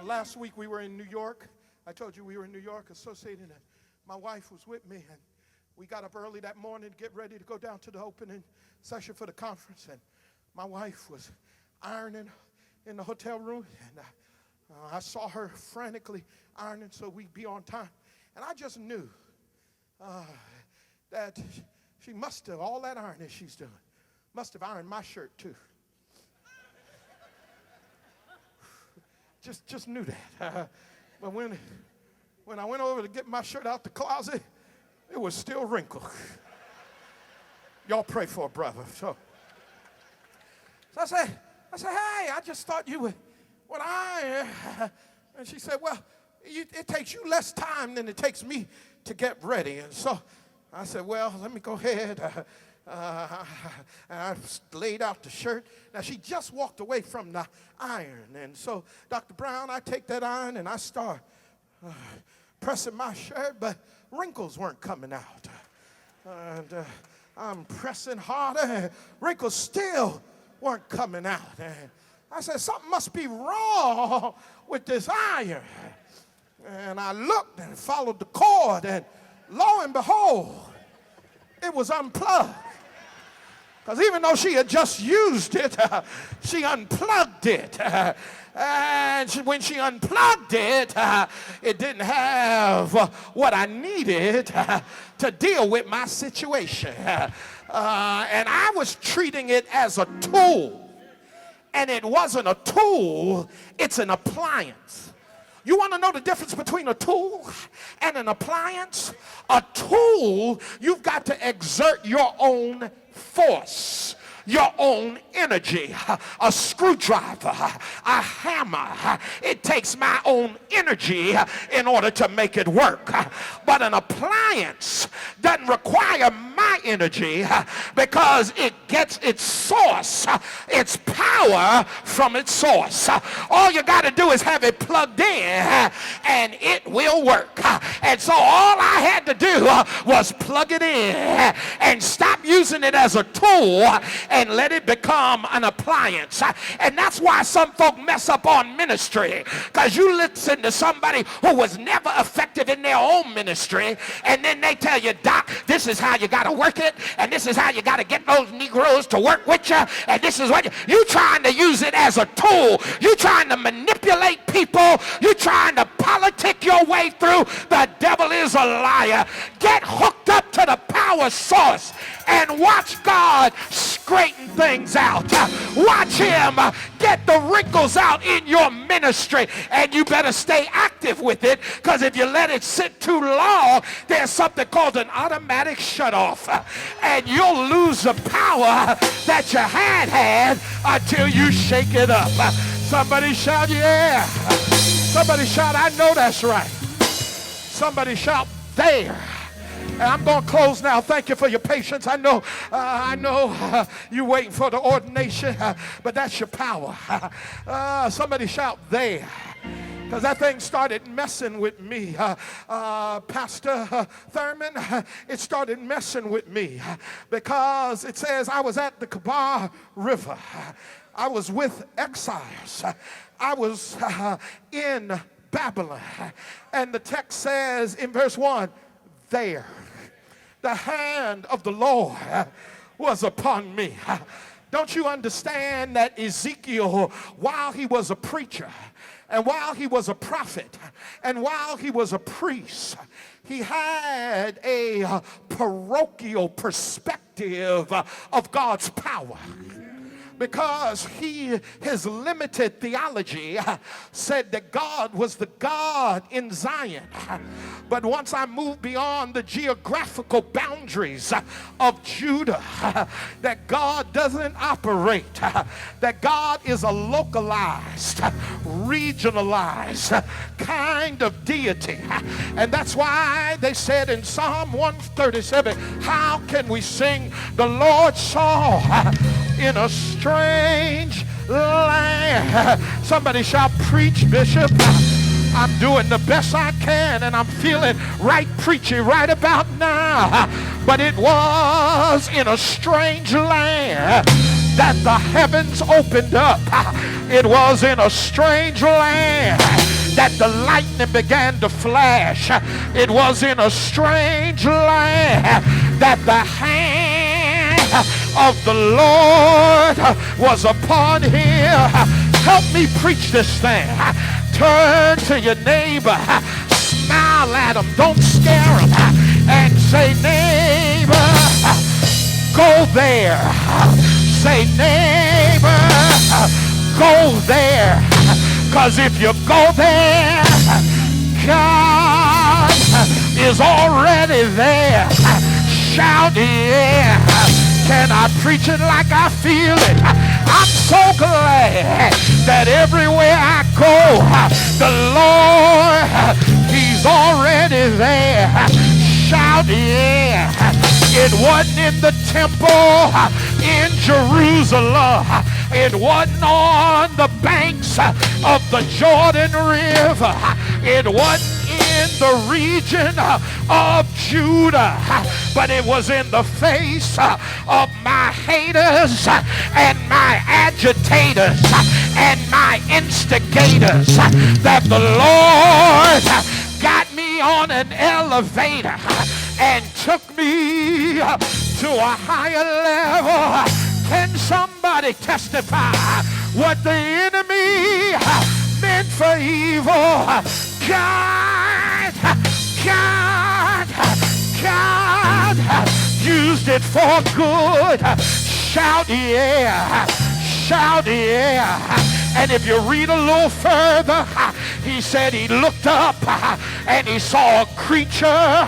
Last week we were in New York. I told you we were in New York associating, and my wife was with me, and we got up early that morning to get ready to go down to the opening session for the conference, and my wife was ironing in the hotel room, and I saw her frantically ironing so we'd be on time, and I just knew that she must have, all that ironing she's doing, must have ironed my shirt too. Just knew that. But when I went over to get my shirt out the closet, it was still wrinkled. Y'all pray for a brother. So I said, hey, I just thought you would iron. And she said, well, it takes you less time than it takes me to get ready. And so I said, well, let me go ahead. And I laid out the shirt. Now, she just walked away from the iron. And so, Dr. Brown, I take that iron and I start pressing my shirt, but wrinkles weren't coming out. And I'm pressing harder, and wrinkles still weren't coming out. And I said, something must be wrong with this iron. And I looked and followed the cord, and lo and behold, it was unplugged. Because even though she had just used it, she unplugged it. And when she unplugged it, it didn't have what I needed to deal with my situation. And I was treating it as a tool. And it wasn't a tool, it's an appliance. You want to know the difference between a tool and an appliance? A tool, you've got to exert your own force, your own energy. A screwdriver, a hammer, it takes my own energy in order to make it work. But an appliance doesn't require my energy because it gets its source, its power from its source. All you got to do is have it plugged in and it will work. And so all I had to do was plug it in and stop using it as a tool and let it become an appliance. And that's why some folk mess up on ministry, because you listen to somebody who was never effective in their own ministry, and then they tell you, Doc, this is how you got to work it, and this is how you got to get those Negroes to work with you, and this is what you trying to use it as a tool. You trying to manipulate people. You trying to politic your way through. The devil is a liar. Get hooked up to the power source and watch God straighten things out. Watch him get the wrinkles out in your ministry, and you better stay active with it, because if you let it sit too long, there's something called an automatic shut-off, and you'll lose the power that you had until you shake it up. Somebody shout, yeah. Somebody shout, I know that's right. Somebody shout, there. And I'm going to close now. Thank you for your patience. I know you're waiting for the ordination, but that's your power. Somebody shout there. Because that thing started messing with me. Pastor Thurman, it started messing with me. Because it says I was at the Kabar River. I was with exiles. I was in Babylon. And the text says in verse 1, there, the hand of the Lord was upon me. Don't you understand that Ezekiel, while he was a preacher, and while he was a prophet, and while he was a priest, he had a parochial perspective of God's power. Because his limited theology said that God was the God in Zion. But once I moved beyond the geographical boundaries of Judah, that God doesn't operate, that God is a localized, regionalized kind of deity. And that's why they said in Psalm 137, how can we sing the Lord's song in a strange land? Somebody shout, preach, Bishop. I'm doing the best I can, and I'm feeling right preachy right about now. But it was in a strange land that the heavens opened up. It was in a strange land that the lightning began to flash. It was in a strange land that the hand of the Lord was upon him. Help me preach this thing. Turn to your neighbor, smile at him, don't scare him, and say, neighbor, go there. Say, neighbor, go there. Because if you go there, God is already there. Shout, yeah. Can I preach it like I feel it? I'm so glad that everywhere I go, the Lord, he's already there. Shout, yeah. It wasn't in the temple in Jerusalem. It wasn't on the banks of the Jordan River. It wasn't in the region of Judah, but it was in the face of my haters and my agitators and my instigators that the Lord got me on an elevator and took me to a higher level. Can somebody testify what the enemy meant for evil? God used it for good. Shout yeah. Shout yeah. And if you read a little further, he said he looked up and he saw a creature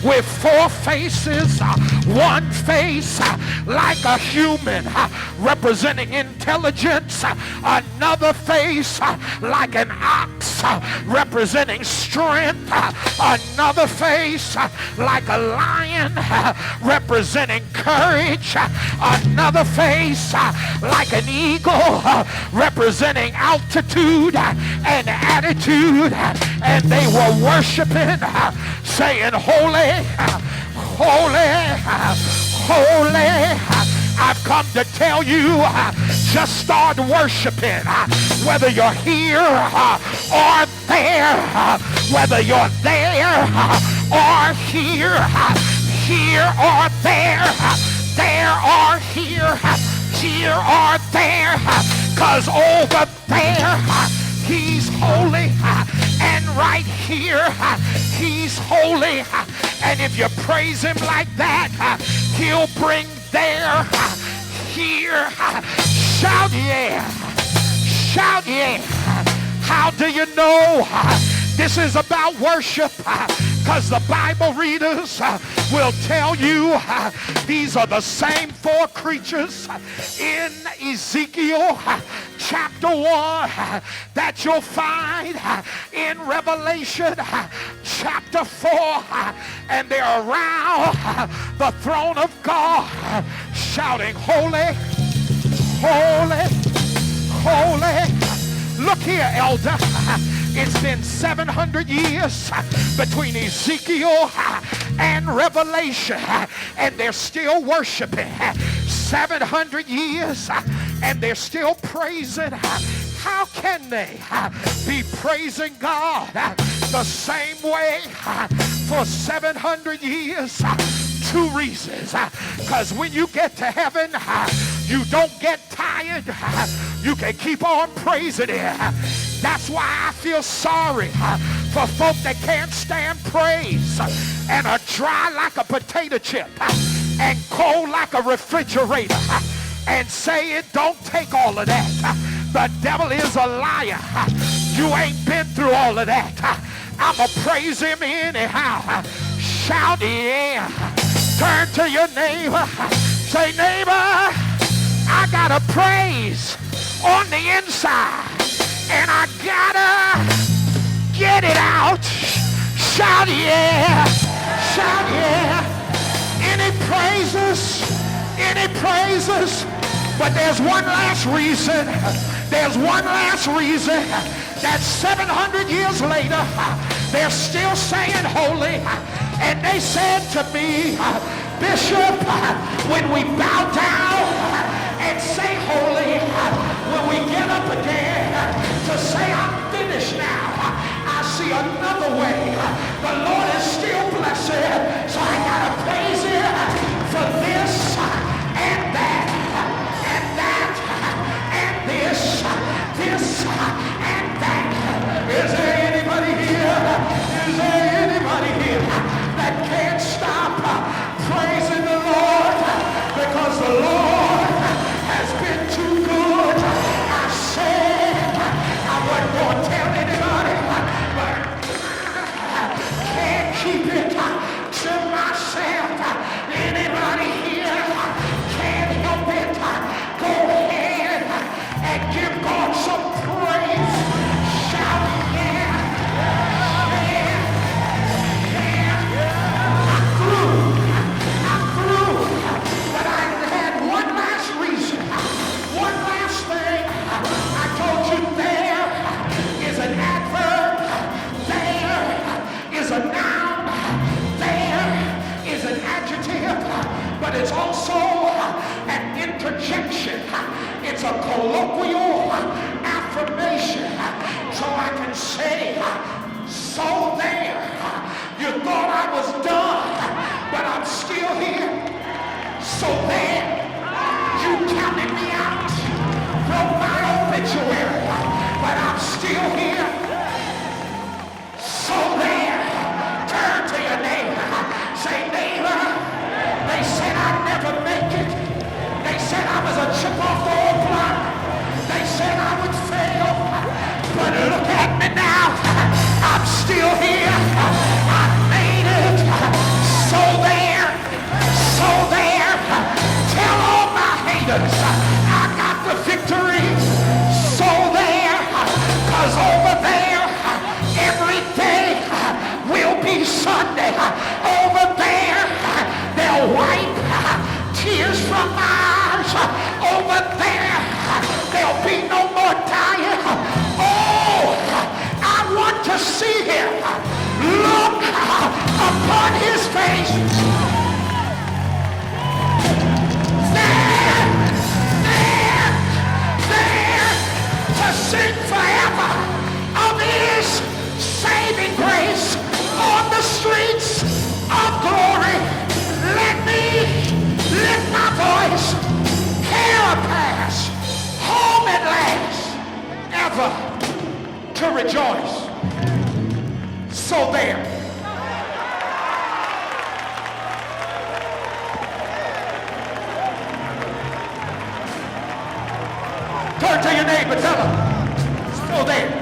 with 4 faces, one face like a human representing intelligence, another face like an ox representing strength, another face like a lion representing courage, another face like an eagle representing altitude and attitude, and they were worshiping, saying, holy, holy, holy. I've come to tell you, just start worshiping. Whether you're here or there, whether you're there or here or there or here or there, because over there he's holy, and right here he's holy. And if you praise him like that, he'll bring there, here. Shout yeah. Shout yeah. How do you know this is about worship? Because the Bible readers will tell you these are the same 4 creatures in Ezekiel chapter 1 that you'll find in Revelation chapter 4, and they're around the throne of God shouting, holy, holy, holy. Look here, elder. It's been 700 years between Ezekiel and Revelation, and they're still worshiping. 700 years, and they're still praising. How can they be praising God the same way for 700 years? 2 reasons. Because when you get to heaven, you don't get tired. You can keep on praising it. That's why I feel sorry for folk that can't stand praise and are dry like a potato chip and cold like a refrigerator and say it don't take all of that. The devil is a liar. You ain't been through all of that. I'ma praise him anyhow. Shout yeah. Turn to your neighbor. Say, neighbor, I got a praise on the inside, and I gotta get it out. Shout yeah. Shout yeah. Any praises? Any praises? But there's one last reason. There's one last reason that 700 years later, they're still saying holy. And they said to me, Bishop, when we bow down and say holy, when we get up again to say I'm finished now, face. There to sing forever of his saving grace on the streets of glory. Let me lift my voice, carapace, home at last, ever to rejoice. So there. Turn to your neighbor, tell him, so there.